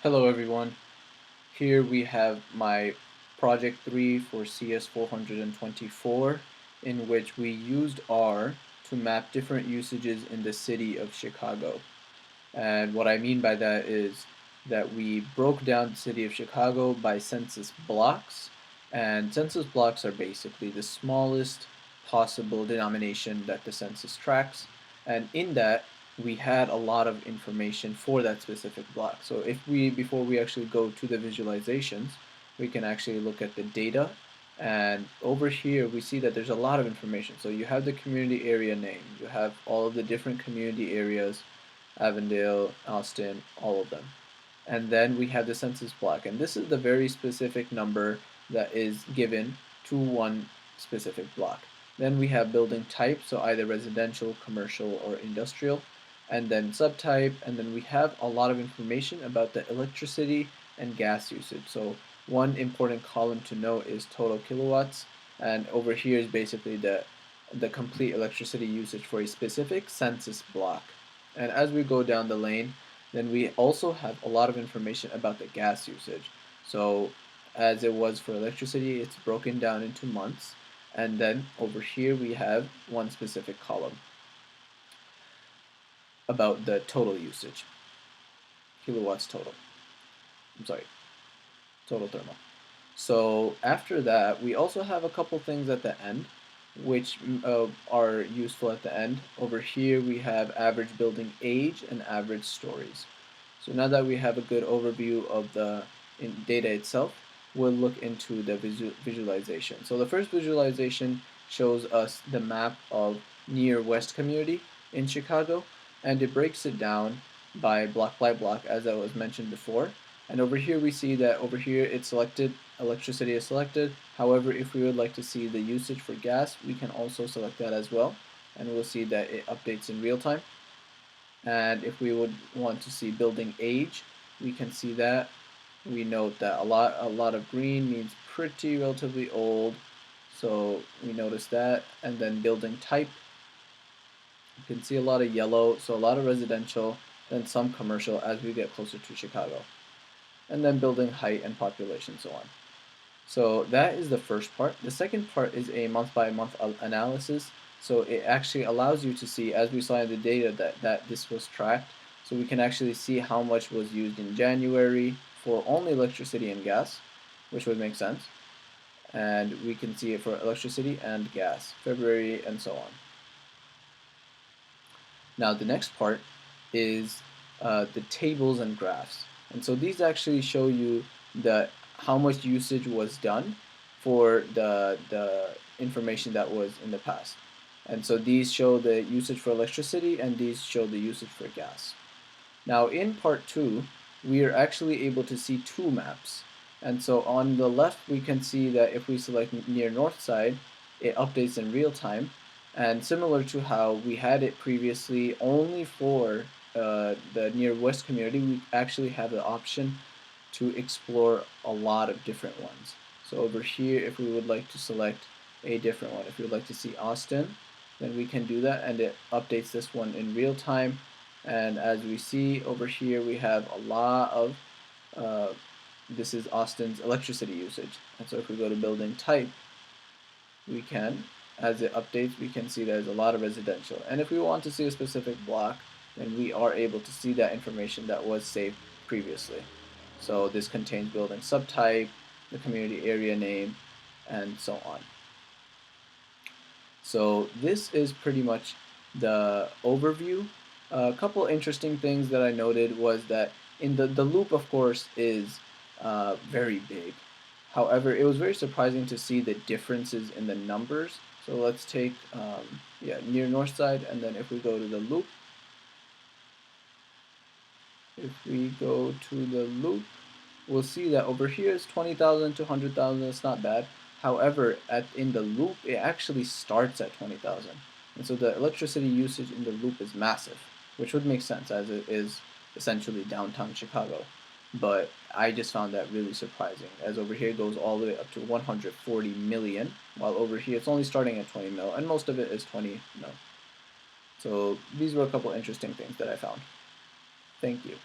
Hello everyone. Here we have my project 3 for CS424 in which we used R to map different usages in the city of Chicago. And what I mean by that is that we broke down the city of Chicago by census blocks, and census blocks are basically the smallest possible denomination that the census tracks. And in that, we had a lot of information for that specific block. So before we actually go to the visualizations, we can actually look at the data. And over here, we see that there's a lot of information. So you have the community area name, you have all of the different community areas, Avondale, Austin, all of them. And then we have the census block, and this is the very specific number that is given to one specific block. Then we have building type, so either residential, commercial, or industrial, and then subtype, and then we have a lot of information about the electricity and gas usage. So one important column to note is total kilowatts, and over here is basically the complete electricity usage for a specific census block. And as we go down the lane, then we also have a lot of information about the gas usage. So as it was for electricity, it's broken down into months. And then over here we have one specific column about the total usage, kilowatts total. I'm sorry, total thermal. So after that, we also have a couple things at the end, which are useful at the end. Over here, we have average building age and average stories. So now that we have a good overview of the data itself, we'll look into the visualization. So the first visualization shows us the map of near west community in Chicago, and it breaks it down by block, as I was mentioned before. And over here we see that over here it's selected, electricity is selected. However, if we would like to see the usage for gas, we can also select that as well. And we'll see that it updates in real time. And if we would want to see building age, we can see that. We note that a lot of green means pretty relatively old. So we notice that. And then building type, you can see a lot of yellow, so a lot of residential, then some commercial as we get closer to Chicago. And then building height and population, so on. So that is the first part. The second part is a month by month analysis. So it actually allows you to see, as we saw in the data, that this was tracked. So we can actually see how much was used in January for only electricity and gas, which would make sense. And we can see it for electricity and gas, February, and so on. Now the next part is the tables and graphs. And so these actually show you how much usage was done for the information that was in the past. And so these show the usage for electricity and these show the usage for gas. Now in part 2, we are actually able to see two maps. And so on the left, we can see that if we select near north side, it updates in real time. And similar to how we had it previously only for the near west community, we actually have the option to explore a lot of different ones. So over here, if we would like to select a different one, if we would like to see Austin, then we can do that, and it updates this one in real time. And as we see over here, we have a lot of this is Austin's electricity usage. And so if we go to building type, we can, as it updates, we can see there's a lot of residential. And if we want to see a specific block, then we are able to see that information that was saved previously. So this contains building subtype, the community area name, and so on. So this is pretty much the overview. A couple interesting things that I noted was that in the loop, of course, is very big. However, it was very surprising to see the differences in the numbers. So let's take near north side, and then if we go to the loop, we'll see that over here is 20,000 to 100,000. It's not bad. However, in the loop, it actually starts at 20,000. And so the electricity usage in the loop is massive, which would make sense as it is essentially downtown Chicago. But I just found that really surprising, as over here it goes all the way up to 140 million, while over here it's only starting at 20 mil, and most of it is 20 mil. So these were a couple interesting things that I found. Thank you.